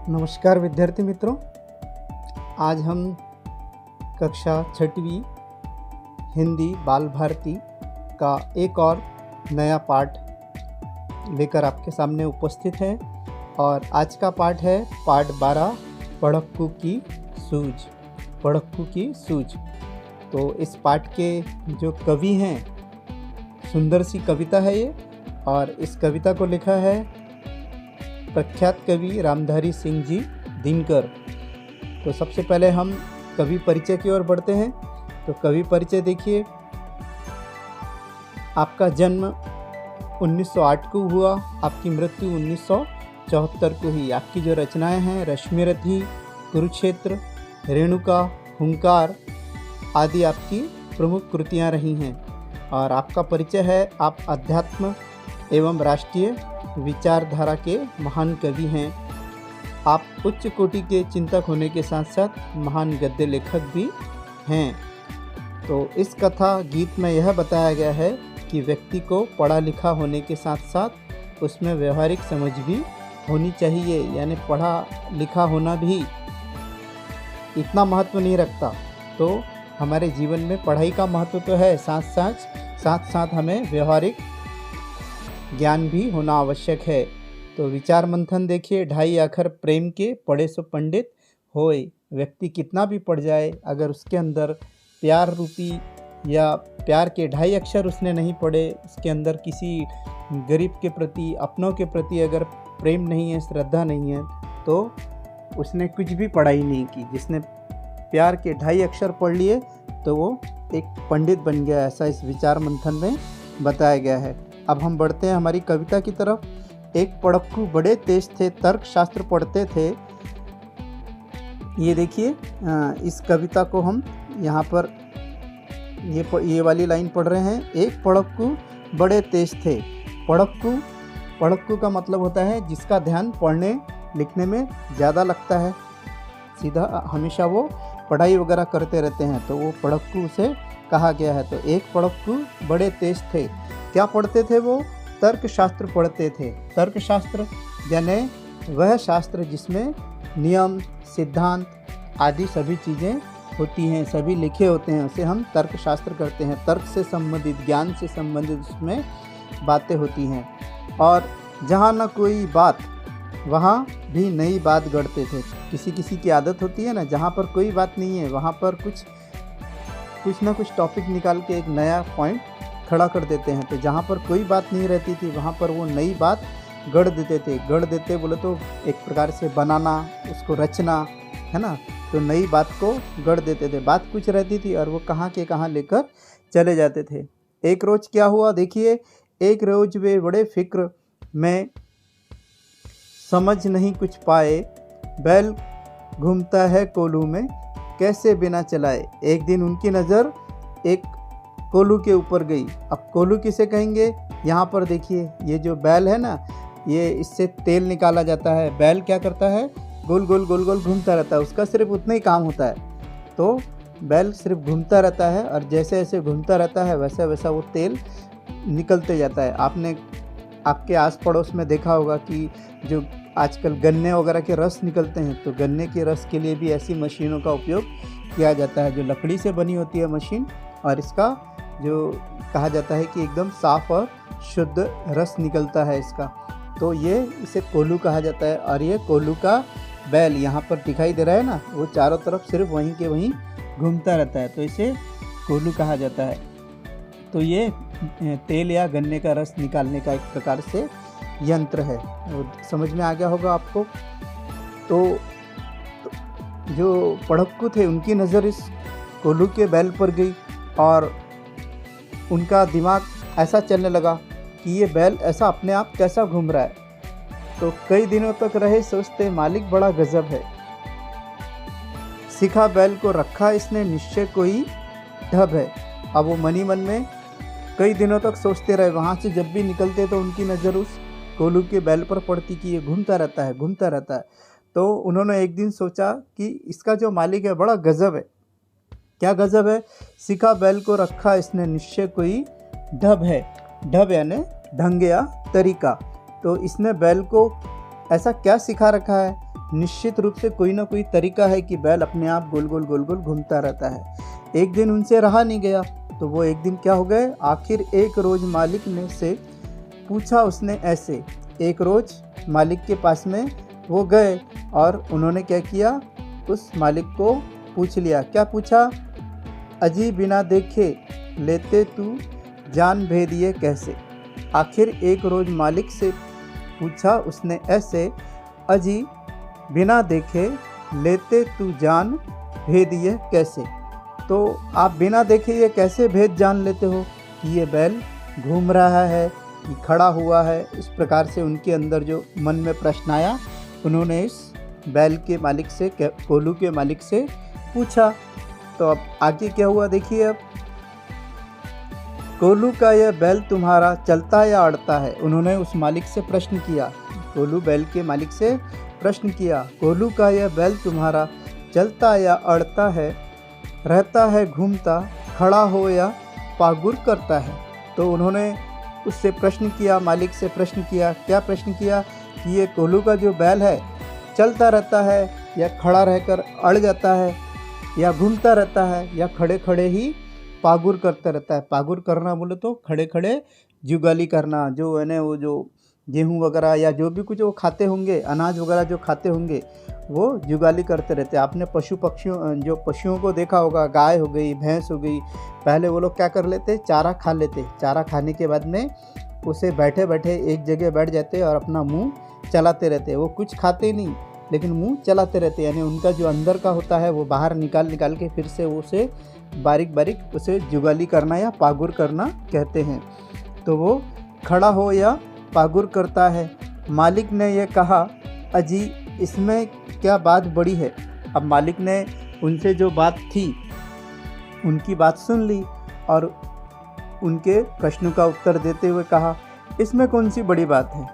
नमस्कार विद्यार्थी मित्रों, आज हम कक्षा 6वीं हिंदी बाल भारती का एक और नया पाठ लेकर आपके सामने उपस्थित है। और आज का पाठ है पाठ 12 पढ़क्कू की सूझ। पढ़क्कू की सूझ। तो इस पाठ के जो कवि हैं, सुंदर सी कविता है ये, और इस कविता को लिखा है प्रख्यात कवि रामधारी सिंह जी दिनकर। तो सबसे पहले हम कवि परिचय की ओर बढ़ते हैं। तो कवि परिचय देखिए, आपका जन्म 1908 को हुआ, आपकी मृत्यु 1974 को हुई। आपकी जो रचनाएं हैं रश्मिरथी, कुरुक्षेत्र, रेणुका, हुंकार आदि आपकी प्रमुख कृतियां रही हैं। और आपका परिचय है, आप अध्यात्म एवं राष्ट्रीय विचारधारा के महान कवि हैं। आप उच्च कोटि के चिंतक होने के साथ साथ महान गद्य लेखक भी हैं। तो इस कथा गीत में यह बताया गया है कि व्यक्ति को पढ़ा लिखा होने के साथ साथ उसमें व्यवहारिक समझ भी होनी चाहिए। यानी पढ़ा लिखा होना भी इतना महत्व नहीं रखता। तो हमारे जीवन में पढ़ाई का महत्व तो है, साथ साथ हमें व्यवहारिक ज्ञान भी होना आवश्यक है। तो विचार मंथन देखिए, ढाई आखर प्रेम के पढ़े सो पंडित होए। व्यक्ति कितना भी पढ़ जाए, अगर उसके अंदर प्यार रूपी या प्यार के ढाई अक्षर उसने नहीं पढ़े, उसके अंदर किसी गरीब के प्रति, अपनों के प्रति अगर प्रेम नहीं है, श्रद्धा नहीं है, तो उसने कुछ भी पढ़ाई नहीं की। जिसने प्यार के ढाई अक्षर पढ़ लिए तो वो एक पंडित बन गया, ऐसा इस विचार मंथन में बताया गया है। अब हम बढ़ते हैं हमारी कविता की तरफ। एक पढ़क्कू बड़े तेज थे, तर्क शास्त्र पढ़ते थे। ये देखिए, इस कविता को हम यहाँ पर ये वाली लाइन पढ़ रहे हैं। एक पढ़क्कू बड़े तेज थे। पढ़क्कू का मतलब होता है जिसका ध्यान पढ़ने लिखने में ज़्यादा लगता है, सीधा हमेशा वो पढ़ाई वगैरह करते रहते हैं, तो वो पढ़क्कू से कहा गया है। तो एक पढ़क्कू बड़े तेज थे। क्या पढ़ते थे वो? तर्क शास्त्र पढ़ते थे। तर्क शास्त्र यानी वह शास्त्र जिसमें नियम, सिद्धांत आदि सभी चीज़ें होती हैं, सभी लिखे होते हैं, उसे हम तर्क शास्त्र करते हैं। तर्क से संबंधित, ज्ञान से संबंधित उसमें बातें होती हैं। और जहाँ न कोई बात वहाँ भी नई बात गढ़ते थे। किसी की आदत होती है ना, जहाँ पर कोई बात नहीं है वहाँ पर कुछ ना कुछ टॉपिक निकाल के एक नया पॉइंट खड़ा कर देते हैं। तो जहाँ पर कोई बात नहीं रहती थी वहाँ पर वो नई बात गढ़ देते थे। गढ़ देते बोले तो एक प्रकार से बनाना, उसको रचना, है ना। तो नई बात को गढ़ देते थे। बात कुछ रहती थी और वो कहाँ के कहाँ लेकर चले जाते थे। एक रोज़ क्या हुआ देखिए, एक रोज़ वे बड़े फिक्र में समझ नहीं कुछ पाए, बैल घूमता है कोलू में, कैसे बिना चलाए। एक दिन उनकी नज़र एक कोलू के ऊपर गई। अब कोलू किसे कहेंगे? यहाँ पर देखिए, ये जो बैल है ना, ये इससे तेल निकाला जाता है। बैल क्या करता है? गोल गोल घूमता रहता है, उसका सिर्फ उतना ही काम होता है। तो बैल सिर्फ घूमता रहता है और जैसे जैसे घूमता रहता है वैसा वैसा वो तेल निकलते जाता है। आपने आपके आस पड़ोस में देखा होगा कि जो आजकल गन्ने वगैरह के रस निकलते हैं, तो गन्ने के रस के लिए भी ऐसी मशीनों का उपयोग किया जाता है, जो लकड़ी से बनी होती है मशीन, और इसका जो कहा जाता है कि एकदम साफ़ और शुद्ध रस निकलता है इसका। तो ये इसे कोलू कहा जाता है। और ये कोलू का बैल यहाँ पर दिखाई दे रहा है ना, वो चारों तरफ सिर्फ वहीं के वहीं घूमता रहता है, तो इसे कोलू कहा जाता है। तो ये तेल या गन्ने का रस निकालने का एक प्रकार से यंत्र है। वो समझ में आ गया होगा आपको। तो जो पढ़क्कू थे उनकी नज़र इस कोलू के बैल पर गई और उनका दिमाग ऐसा चलने लगा कि ये बैल ऐसा अपने आप कैसा घूम रहा है। तो कई दिनों तक रहे सोचते, मालिक बड़ा गजब है, सिखा बैल को रखा इसने, निश्चय कोई ढब है। अब वो मनी मन में कई दिनों तक सोचते रहे। वहाँ से जब भी निकलते तो उनकी नज़र उस कोलू के बैल पर पड़ती कि ये घूमता रहता है। तो उन्होंने एक दिन सोचा कि इसका जो मालिक है बड़ा गजब है। क्या गजब है? सिखा बैल को रखा इसने, निश्चय कोई ढब है। ढब यानी ढंग या तरीका। तो इसने बैल को ऐसा क्या सिखा रखा है निश्चित रूप से कोई ना कोई तरीका है कि बैल अपने आप गोल गोल गोल गोल घूमता रहता है। एक दिन उनसे रहा नहीं गया, तो वो एक दिन क्या हो गए, आखिर एक रोज़ मालिक ने से पूछा उसने ऐसे। एक रोज़ मालिक के पास में वो गए और उन्होंने क्या किया, उस मालिक को पूछ लिया। क्या पूछा, अजी बिना देखे लेते तू जान भेदिए कैसे। आखिर एक रोज़ मालिक से पूछा उसने ऐसे, अजी बिना देखे लेते तू जान भेदिए कैसे। तो आप बिना देखे ये कैसे भेद जान लेते हो कि ये बैल घूम रहा है कि खड़ा हुआ है। इस प्रकार से उनके अंदर जो मन में प्रश्न आया, उन्होंने इस बैल के मालिक से, कोल्हू के मालिक से पूछा। तो अब आगे क्या हुआ देखिए। अब कोल्हू का यह बैल तुम्हारा चलता या अड़ता है। उन्होंने उस मालिक से प्रश्न किया, कोल्हू बैल के मालिक से प्रश्न किया, कोल्हू का यह बैल तुम्हारा चलता या अड़ता है, रहता है घूमता, खड़ा हो या पागुर करता है। तो उन्होंने उससे प्रश्न किया, मालिक से प्रश्न किया। क्या प्रश्न किया कि ये कोल्हू का जो बैल है चलता रहता है या खड़ा रहकर अड़ जाता है या घूमता रहता है या खड़े खड़े ही पागुर करता रहता है। पागुर करना बोले तो खड़े खड़े जुगाली करना, जो है ना वो जो गेहूँ वगैरह या जो भी कुछ वो खाते होंगे, अनाज वगैरह जो खाते होंगे, वो जुगाली करते रहते हैं। आपने पशुओं को देखा होगा, गाय हो गई, भैंस हो गई, पहले वो लोग क्या कर लेते, चारा खा लेते। चारा खाने के बाद में उसे बैठे बैठे एक जगह बैठ जाते और अपना मुंह चलाते रहते। वो कुछ खाते नहीं लेकिन मुंह चलाते रहते, यानी उनका जो अंदर का होता है वो बाहर निकाल के फिर से उसे बारीक बारीक उसे जुगाली करना या पागुर करना कहते हैं। तो वो खड़ा हो या पागुर करता है। मालिक ने यह कहा, अजी इसमें क्या बात बड़ी है। अब मालिक ने उनसे जो बात थी उनकी बात सुन ली और उनके प्रश्नों का उत्तर देते हुए कहा, इसमें कौन सी बड़ी बात है,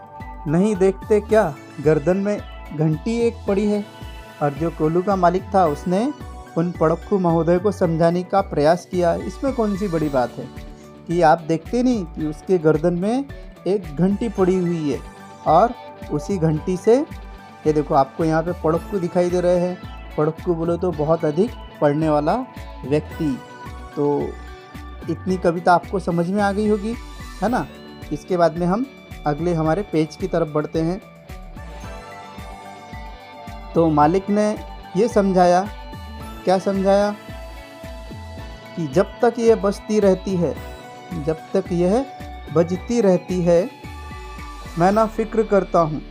नहीं देखते क्या गर्दन में घंटी एक पड़ी है। और जो कोल्हू का मालिक था उसने उन पड़क्कू महोदय को समझाने का प्रयास किया, इसमें कौन सी बड़ी बात है कि आप देखते नहीं कि उसके गर्दन में एक घंटी पड़ी हुई है और उसी घंटी से, ये देखो आपको यहाँ पे पड़क्कू दिखाई दे रहे हैं। पड़क्कू बोले तो बहुत अधिक पढ़ने वाला व्यक्ति। तो इतनी कविता आपको समझ में आ गई होगी, है ना। इसके बाद में हम अगले हमारे पेज की तरफ बढ़ते हैं। तो मालिक ने ये समझाया, क्या समझाया कि जब तक यह बजती रहती है, जब तक यह बजती रहती है, मैं ना फिक्र करता हूँ।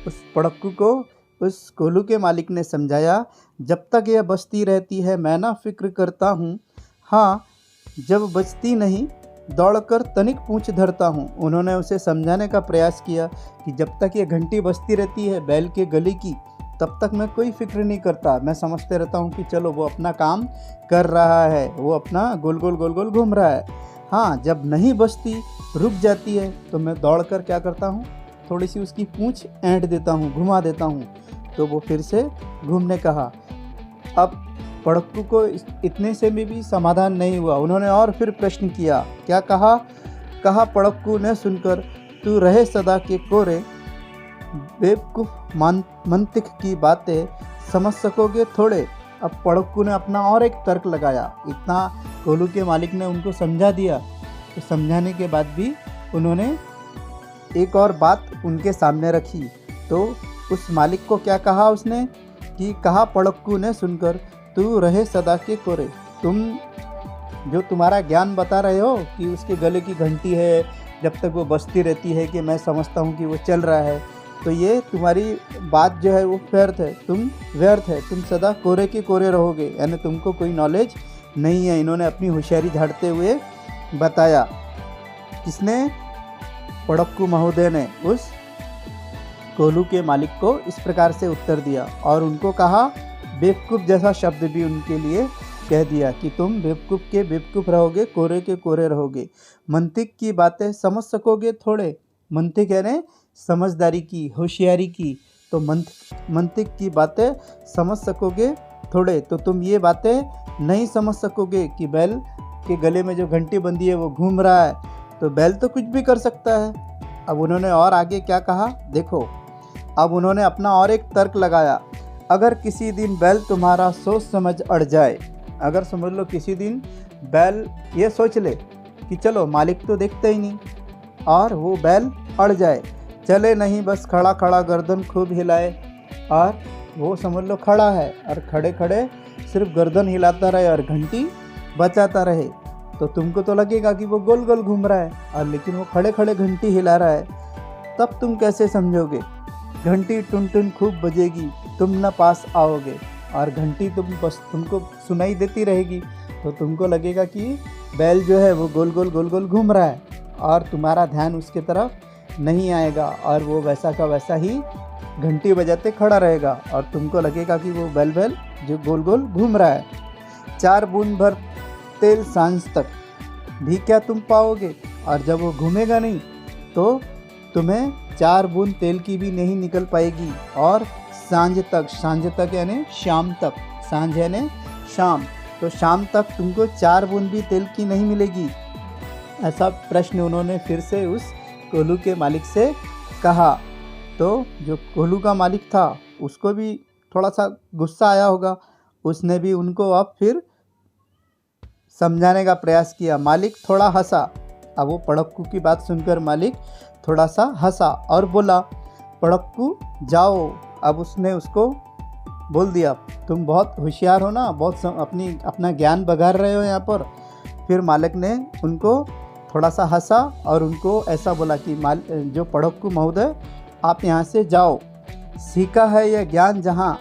उस पड़क्कू को उस कोल्हू के मालिक ने समझाया, जब तक यह बजती रहती है मैं ना फिक्र करता हूँ, हाँ जब बजती नहीं दौड़कर तनिक पूंछ धरता हूँ। उन्होंने उसे समझाने का प्रयास किया कि जब तक ये घंटी बजती रहती है बैल के गले की, तब तक मैं कोई फिक्र नहीं करता। मैं समझते रहता हूँ कि चलो वो अपना काम कर रहा है, वो अपना गोल गोल गोल गोल घूम रहा है। हाँ, जब नहीं बजती, रुक जाती है, तो मैं दौड़कर क्या करता हूँ, थोड़ी सी उसकी पूंछ ऐंठ देता हूँ, घुमा देता हूँ, तो वो फिर से घूमने कहा। अब पड़क्कू को इतने से भी समाधान नहीं हुआ। उन्होंने और फिर प्रश्न किया। क्या कहा पड़क्कू ने सुनकर, तू रहे सदा के कोरे, बेवकूफ़ मंतिक की बातें समझ सकोगे थोड़े। अब पड़क्कू ने अपना और एक तर्क लगाया। इतना कोल्हू के मालिक ने उनको समझा दिया, तो समझाने के बाद भी उन्होंने एक और बात उनके सामने रखी। तो उस मालिक को क्या कहा उसने कि कहा पड़क्कू ने सुनकर, तू रहे सदा के कोरे। तुम जो तुम्हारा ज्ञान बता रहे हो कि उसके गले की घंटी है, जब तक वो बजती रहती है कि मैं समझता हूँ कि वो चल रहा है, तो ये तुम्हारी बात जो है वो व्यर्थ है, तुम सदा कोरे के कोरे रहोगे, यानी तुमको कोई नॉलेज नहीं है। इन्होंने अपनी होशियारी झाड़ते हुए बताया। किसने? पड़क्कू महोदय ने उस कोल्हू के मालिक को इस प्रकार से उत्तर दिया और उनको कहा, बेवकूफ़ जैसा शब्द भी उनके लिए कह दिया कि तुम बेवकूफ़ के बेवकूफ़ रहोगे, कोरे के कोरे रहोगे। मंतिक की बातें समझ सकोगे थोड़े। मंतिक यानी समझदारी की, होशियारी की। तो मंतिक की बातें समझ सकोगे थोड़े, तो तुम ये बातें नहीं समझ सकोगे कि बैल के गले में जो घंटी बंधी है वो घूम रहा है, तो बैल तो कुछ भी कर सकता है। अब उन्होंने और आगे क्या कहा देखो, अब उन्होंने अपना और एक तर्क लगाया, अगर किसी दिन बैल तुम्हारा सोच समझ अड़ जाए, अगर समझ लो किसी दिन बैल ये सोच ले कि चलो मालिक तो देखते ही नहीं, और वो बैल अड़ जाए, चले नहीं, बस खड़ा खड़ा गर्दन खूब हिलाए, और वो समझ लो खड़ा है और खड़े खड़े सिर्फ गर्दन हिलाता रहे और घंटी बजाता रहे, तो तुमको तो लगेगा कि वो गोल गोल घूम रहा है, और लेकिन वो खड़े खड़े घंटी हिला रहा है। तब तुम कैसे समझोगे? घंटी टुन टुन खूब बजेगी, तुम न पास आओगे, और घंटी तुमको सुनाई देती रहेगी, तो तुमको लगेगा कि बैल जो है वो गोल गोल घूम रहा है, और तुम्हारा ध्यान उसके तरफ नहीं आएगा, और वो वैसा का वैसा ही घंटी बजाते खड़ा रहेगा, और तुमको लगेगा कि वो बैल जो गोल गोल घूम रहा है। 4 बूंद भर तेल सांझ तक भी क्या तुम पाओगे, और जब वो घूमेगा नहीं तो तुम्हें 4 बूंद तेल की भी नहीं निकल पाएगी, और सांझ तक यानी शाम तक, सांझ यानी शाम, तो शाम तक तुमको 4 बूंद भी तेल की नहीं मिलेगी। ऐसा प्रश्न उन्होंने फिर से उस कोल्हू के मालिक से कहा। तो जो कोल्हू का मालिक था उसको भी थोड़ा सा गुस्सा आया होगा, उसने भी उनको अब फिर समझाने का प्रयास किया। मालिक थोड़ा हंसा। अब वो पड़क्कू की बात सुनकर मालिक थोड़ा सा हंसा और बोला, पड़क्कू जाओ। अब उसने उसको बोल दिया, तुम बहुत होशियार हो ना, बहुत अपना ज्ञान बघार रहे हो यहाँ पर। फिर मालिक ने उनको थोड़ा सा हंसा और उनको ऐसा बोला कि जो पड़क्कू महोदय, आप यहाँ से जाओ, सीखा है यह ज्ञान जहाँ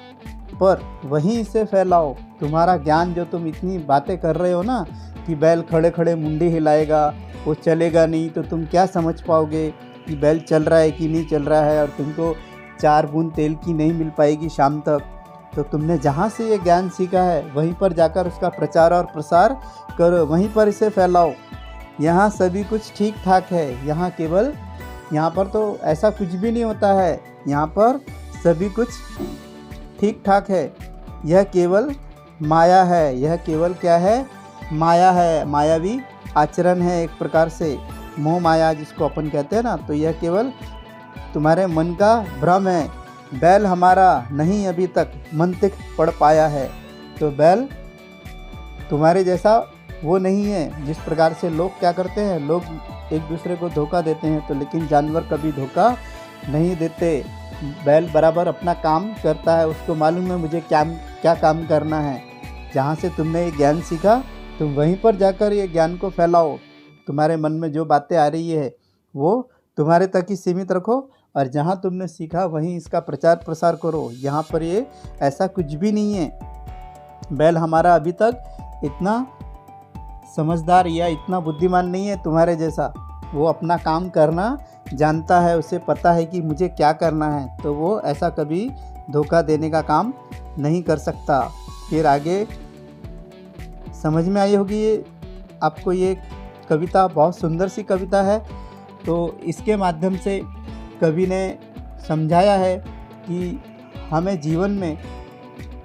पर वहीं इसे फैलाओ। तुम्हारा ज्ञान जो तुम इतनी बातें कर रहे हो ना कि बैल खड़े खड़े मुंडी हिलाएगा, वो चलेगा नहीं, तो तुम क्या समझ पाओगे कि बैल चल रहा है कि नहीं चल रहा है, और तुमको 4 बूंद तेल की नहीं मिल पाएगी शाम तक। तो तुमने जहाँ से ये ज्ञान सीखा है वहीं पर जाकर उसका प्रचार और प्रसार करो, वहीं पर इसे फैलाओ। यहाँ सभी कुछ ठीक ठाक है, यहाँ पर तो ऐसा कुछ भी नहीं होता है, यहाँ पर सभी कुछ ठीक ठाक है। यह केवल माया है, यह केवल क्या है? माया है, मायावी आचरण है, एक प्रकार से मोह माया जिसको अपन कहते हैं ना। तो यह केवल तुम्हारे मन का भ्रम है। बैल हमारा नहीं अभी तक मंतिक पढ़ पाया है। तो बैल तुम्हारे जैसा वो नहीं है। जिस प्रकार से लोग क्या करते हैं, लोग एक दूसरे को धोखा देते हैं, तो लेकिन जानवर कभी धोखा नहीं देते। बैल बराबर अपना काम करता है, उसको मालूम है मुझे क्या काम करना है। जहाँ से तुमने ये ज्ञान सीखा तुम वहीं पर जाकर ये ज्ञान को फैलाओ। तुम्हारे मन में जो बातें आ रही है वो तुम्हारे तक ही सीमित रखो, और जहाँ तुमने सीखा वहीं इसका प्रचार प्रसार करो। यहाँ पर ये ऐसा कुछ भी नहीं है। बैल हमारा अभी तक इतना समझदार या इतना बुद्धिमान नहीं है तुम्हारे जैसा। वो अपना काम करना जानता है, उसे पता है कि मुझे क्या करना है, तो वो ऐसा कभी धोखा देने का काम नहीं कर सकता। फिर आगे समझ में आई होगी ये आपको। ये कविता बहुत सुंदर सी कविता है। तो इसके माध्यम से कवि ने समझाया है कि हमें जीवन में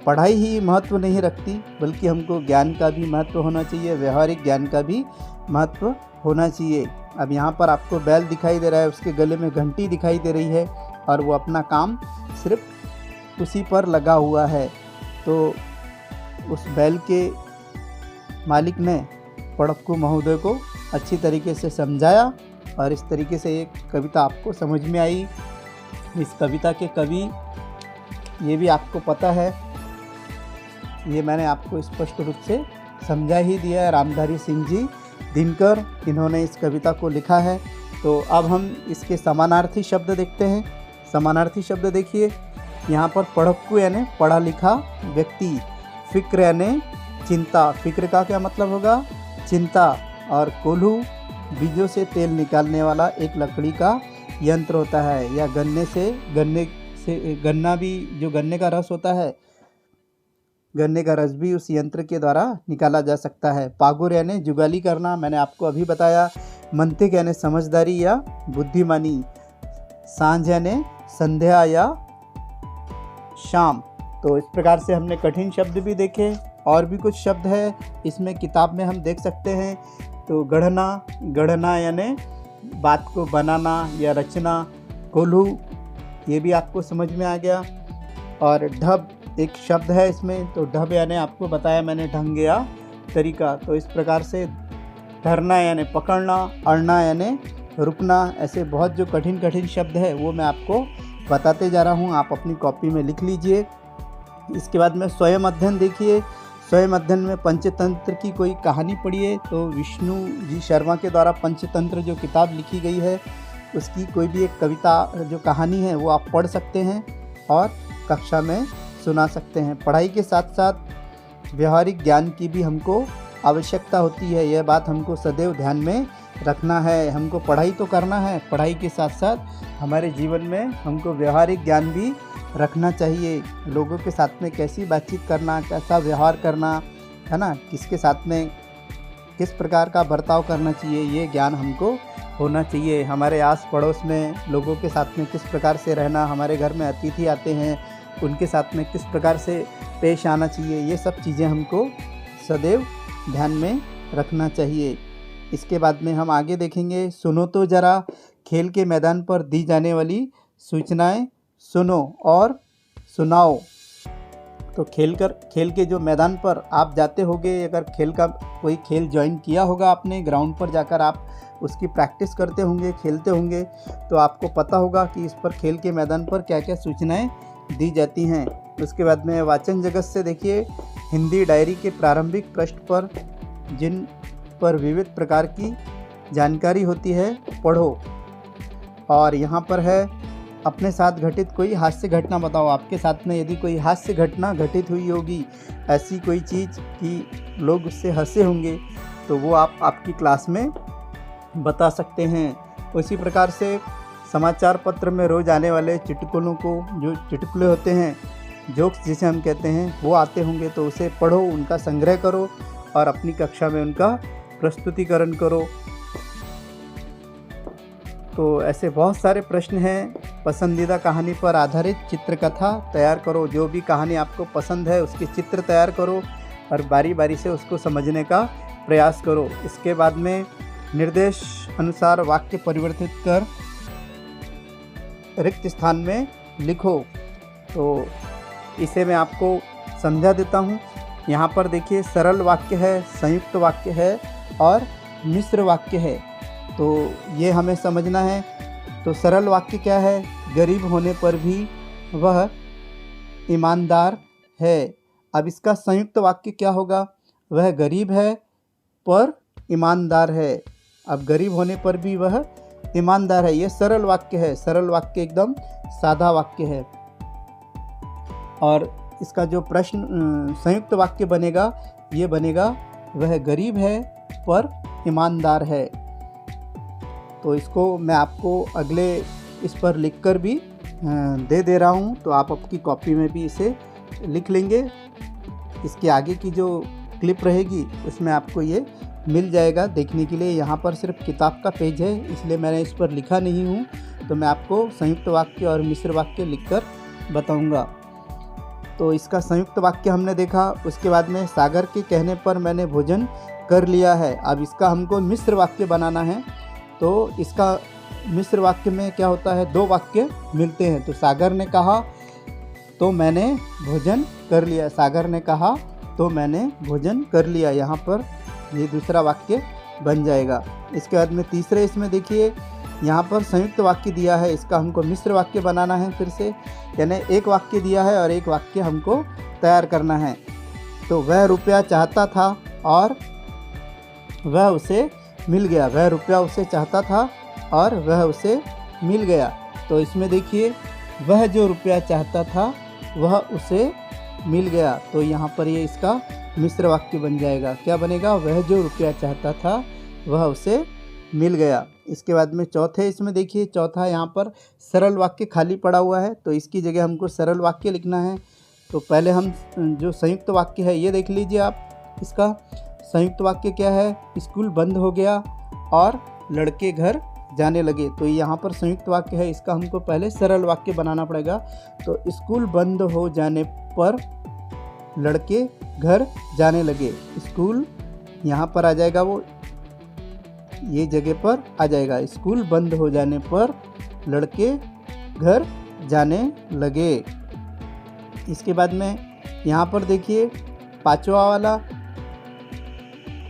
पढ़ाई ही महत्व नहीं रखती, बल्कि हमको ज्ञान का भी महत्व होना चाहिए, व्यवहारिक ज्ञान का भी महत्व होना चाहिए। अब यहाँ पर आपको बैल दिखाई दे रहा है, उसके गले में घंटी दिखाई दे रही है, और वो अपना काम सिर्फ उसी पर लगा हुआ है। तो उस बैल के मालिक ने पड़क्कू महोदय को अच्छी तरीके से समझाया, और इस तरीके से एक कविता आपको समझ में आई। इस कविता के कवि ये भी आपको पता है, ये मैंने आपको स्पष्ट रूप से समझा ही दिया है। रामधारी सिंह जी दिनकर, इन्होंने इस कविता को लिखा है। तो अब हम इसके समानार्थी शब्द देखते हैं। समानार्थी शब्द देखिए, यहाँ पर पड़क्कू यानी पढ़ा लिखा व्यक्ति, फिक्र यानी चिंता, फिक्र का क्या मतलब होगा? चिंता। और कोल्हू बीजों से तेल निकालने वाला एक लकड़ी का यंत्र होता है, या गन्ना भी, जो गन्ने का रस होता है, गन्ने का रस भी उस यंत्र के द्वारा निकाला जा सकता है। पागुर यानी जुगाली करना, मैंने आपको अभी बताया। मंतिक यानी समझदारी या बुद्धिमानी। सांझ यानी संध्या या शाम। तो इस प्रकार से हमने कठिन शब्द भी देखे, और भी कुछ शब्द है इसमें किताब में हम देख सकते हैं। तो गढ़ना यानी बात को बनाना या रचना। कोल्हू ये भी आपको समझ में आ गया। और ढब एक शब्द है इसमें, तो ढब यानी आपको बताया मैंने ढंग गया तरीका। तो इस प्रकार से धरना यानी पकड़ना, अड़ना यानी रुकना, ऐसे बहुत जो कठिन कठिन शब्द है वो मैं आपको बताते जा रहा हूँ, आप अपनी कॉपी में लिख लीजिए। इसके बाद में स्वयं अध्ययन देखिए। स्वयं अध्ययन में पंचतंत्र की कोई कहानी पढ़िए। तो विष्णु जी शर्मा के द्वारा पंचतंत्र जो किताब लिखी गई है उसकी कोई भी एक कविता जो कहानी है वो आप पढ़ सकते हैं और कक्षा में सुना सकते हैं। पढ़ाई के साथ साथ व्यवहारिक ज्ञान की भी हमको आवश्यकता होती है, यह बात हमको सदैव ध्यान में रखना है। हमको पढ़ाई तो करना है, पढ़ाई के साथ साथ हमारे जीवन में हमको व्यवहारिक ज्ञान भी रखना चाहिए। लोगों के साथ में कैसी बातचीत करना, कैसा व्यवहार करना है ना, किसके साथ में किस प्रकार का बर्ताव करना चाहिए, ये ज्ञान हमको होना चाहिए। हमारे आस पड़ोस में लोगों के साथ में किस प्रकार से रहना, हमारे घर में अतिथि आते हैं उनके साथ में किस प्रकार से पेश आना चाहिए, ये सब चीज़ें हमको सदैव ध्यान में रखना चाहिए। इसके बाद में हम आगे देखेंगे, सुनो तो ज़रा खेल के मैदान पर दी जाने वाली सूचनाएं सुनो और सुनाओ। तो खेल के जो मैदान पर आप जाते होंगे, अगर खेल का कोई खेल ज्वाइन किया होगा आपने, ग्राउंड पर जाकर आप उसकी प्रैक्टिस करते होंगे, खेलते होंगे, तो आपको पता होगा कि इस पर खेल के मैदान पर क्या क्या सूचनाएं दी जाती हैं। उसके बाद में वाचन जगत से देखिए, हिंदी डायरी के प्रारंभिक पृष्ठ पर जिन पर विविध प्रकार की जानकारी होती है पढ़ो। और यहाँ पर है, अपने साथ घटित कोई हास्य घटना बताओ। आपके साथ में यदि कोई हास्य घटना घटित हुई होगी, ऐसी कोई चीज़ कि लोग उससे हंसे होंगे, तो वो आप आपकी क्लास में बता सकते हैं। उसी प्रकार से समाचार पत्र में रोज़ आने वाले चुटकुलों को, जो चुटकुले होते हैं, जोक्स जिसे हम कहते हैं, वो आते होंगे, तो उसे पढ़ो, उनका संग्रह करो और अपनी कक्षा में उनका प्रस्तुतिकरण करो। तो ऐसे बहुत सारे प्रश्न हैं। पसंदीदा कहानी पर आधारित चित्रकथा तैयार करो। जो भी कहानी आपको पसंद है उसके चित्र तैयार करो और बारी बारी से उसको समझने का प्रयास करो। इसके बाद में निर्देश अनुसार वाक्य परिवर्तित कर रिक्त स्थान में लिखो। तो इसे मैं आपको समझा देता हूँ। यहाँ पर देखिए, सरल वाक्य है, संयुक्त वाक्य है और मिश्र वाक्य है। तो ये हमें समझना है। तो सरल वाक्य क्या है? गरीब होने पर भी वह ईमानदार है। अब इसका संयुक्त वाक्य क्या होगा? वह गरीब है पर ईमानदार है। अब गरीब होने पर भी वह ईमानदार है, ये सरल वाक्य है। सरल वाक्य एकदम सादा वाक्य है। और इसका जो प्रश्न संयुक्त वाक्य बनेगा, ये बनेगा वह गरीब है पर ईमानदार है। तो इसको मैं आपको अगले इस पर लिखकर भी दे रहा हूँ, तो आप आपकी कॉपी में भी इसे लिख लेंगे। इसके आगे की जो क्लिप रहेगी उसमें आपको ये मिल जाएगा देखने के लिए। यहाँ पर सिर्फ किताब का पेज है, इसलिए मैंने इस पर लिखा नहीं हूँ, तो मैं आपको संयुक्त वाक्य और मिश्र वाक्य लिखकर बताऊँगा। तो इसका संयुक्त वाक्य हमने देखा। उसके बाद में सागर के कहने पर मैंने भोजन कर लिया है। अब इसका हमको मिश्र वाक्य बनाना है। तो इसका मिश्र वाक्य में क्या होता है, दो वाक्य मिलते हैं। तो सागर ने कहा तो मैंने भोजन कर लिया, सागर ने कहा तो मैंने भोजन कर लिया, यहाँ पर ये दूसरा वाक्य बन जाएगा। इसके बाद में तीसरे इसमें देखिए, यहाँ पर संयुक्त वाक्य दिया है, इसका हमको मिश्र वाक्य बनाना है फिर से, यानी एक वाक्य दिया है और एक वाक्य हमको तैयार करना है। तो वह रुपया चाहता था और वह उसे मिल गया। वह रुपया उसे चाहता था और वह उसे मिल गया। तो इसमें देखिए, वह जो रुपया चाहता था वह उसे मिल गया। तो यहाँ पर ये इसका मिश्र वाक्य बन जाएगा। क्या बनेगा? वह जो रुपया चाहता था वह उसे मिल गया। इसके बाद में चौथे इसमें देखिए, चौथा यहाँ पर सरल वाक्य खाली पड़ा हुआ है, तो इसकी जगह हमको सरल वाक्य लिखना है। तो पहले हम जो संयुक्त वाक्य है ये देख लीजिए आप। इसका संयुक्त वाक्य क्या है? स्कूल बंद हो गया और लड़के घर जाने लगे। तो यहाँ पर संयुक्त वाक्य है, इसका हमको पहले सरल वाक्य बनाना पड़ेगा। तो स्कूल बंद हो जाने पर लड़के घर जाने लगे। स्कूल यहाँ पर आ जाएगा, वो ये जगह पर आ जाएगा। स्कूल बंद हो जाने पर लड़के घर जाने लगे। इसके बाद में यहाँ पर देखिए पांचवा वाला,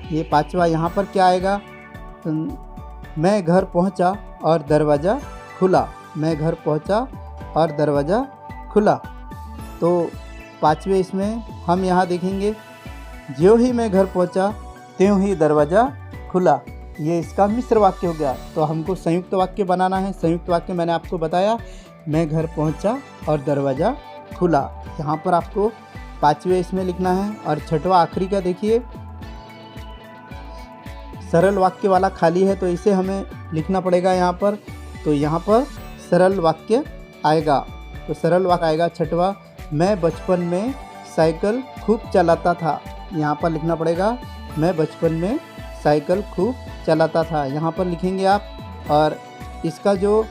ये पांचवा यहाँ पर क्या आएगा, तो मैं घर पहुँचा और दरवाज़ा खुला। मैं घर पहुँचा और दरवाज़ा खुला। तो पांचवे इसमें हम यहाँ देखेंगे, ज्यों ही मैं घर पहुँचा त्यों ही दरवाज़ा खुला। ये इसका मिश्र वाक्य हो गया। तो हमको संयुक्त वाक्य बनाना है। संयुक्त वाक्य मैंने आपको बताया, मैं घर पहुँचा और दरवाज़ा खुला। यहाँ पर आपको पांचवे इसमें लिखना है। और छठवा आखिरी का देखिए, सरल वाक्य वाला खाली है तो इसे हमें लिखना पड़ेगा यहाँ पर। तो यहाँ पर सरल वाक्य आएगा। तो सरल वाक्य आएगा छठवा, मैं बचपन में साइकिल खूब चलाता था। यहाँ पर लिखना पड़ेगा, मैं बचपन में साइकिल खूब चलाता था। यहाँ पर लिखेंगे आप। और इसका जो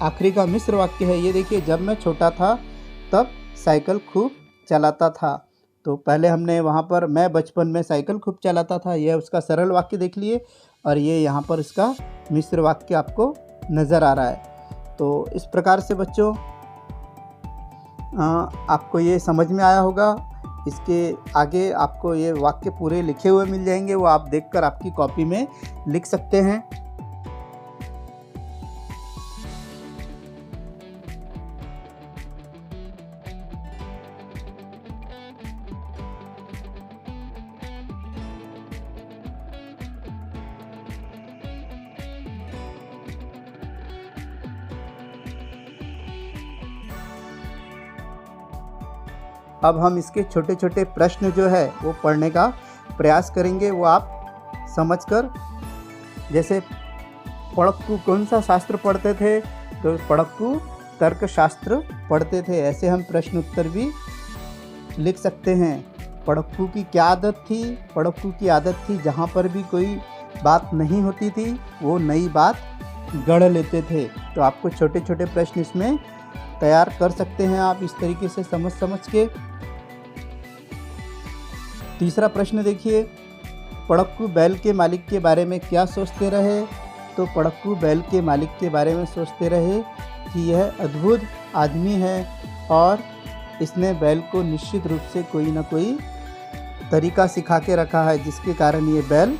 आखिरी का मिश्र वाक्य है, ये देखिए, जब मैं छोटा था तब साइकिल खूब चलाता था। तो पहले हमने वहाँ पर मैं बचपन में साइकिल खूब चलाता था, यह उसका सरल वाक्य देख लिए। और ये यहाँ पर इसका मिश्र वाक्य आपको नज़र आ रहा है। तो इस प्रकार से बच्चों आपको ये समझ में आया होगा। इसके आगे आपको ये वाक्य पूरे लिखे हुए मिल जाएंगे, वो आप देखकर आपकी कॉपी में लिख सकते हैं। अब हम इसके छोटे छोटे प्रश्न जो है वो पढ़ने का प्रयास करेंगे, वो आप समझकर। जैसे पढ़क्कू कौन सा शास्त्र पढ़ते थे, तो पढ़क्कू तर्कशास्त्र पढ़ते थे। ऐसे हम प्रश्न उत्तर भी लिख सकते हैं। पढ़क्कू की क्या आदत थी? पढ़क्कू की आदत थी जहाँ पर भी कोई बात नहीं होती थी वो नई बात गढ़ लेते थे। तो आपको छोटे छोटे प्रश्न इसमें तैयार कर सकते हैं आप इस तरीके से समझ के। तीसरा प्रश्न देखिए, पढ़क्कू बैल के मालिक के बारे में क्या सोचते रहे? तो पढ़क्कू बैल के मालिक के बारे में सोचते रहे कि यह अद्भुत आदमी है और इसने बैल को निश्चित रूप से कोई ना कोई तरीका सिखा के रखा है, जिसके कारण ये बैल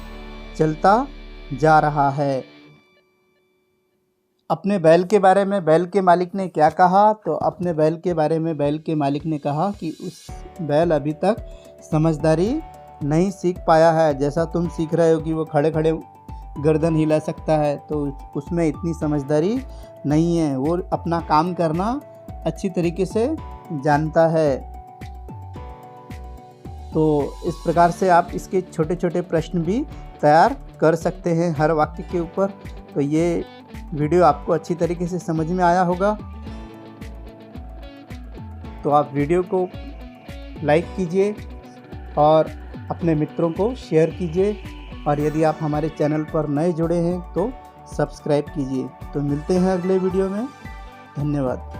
चलता जा रहा है। अपने बैल के बारे में बैल के मालिक ने क्या कहा? तो अपने बैल के बारे में बैल के मालिक ने कहा कि उस बैल अभी तक समझदारी नहीं सीख पाया है। जैसा तुम सीख रहे हो कि वो खड़े खड़े गर्दन हिला सकता है, तो उसमें इतनी समझदारी नहीं है। वो अपना काम करना अच्छी तरीके से जानता है। तो इस प्रकार से आप इसके छोटे छोटे प्रश्न भी तैयार कर सकते हैं हर वाक्य के ऊपर। तो ये वीडियो आपको अच्छी तरीके से समझ में आया होगा। तो आप वीडियो को लाइक कीजिए और अपने मित्रों को शेयर कीजिए। और यदि आप हमारे चैनल पर नए जुड़े हैं तो सब्सक्राइब कीजिए। तो मिलते हैं अगले वीडियो में। धन्यवाद।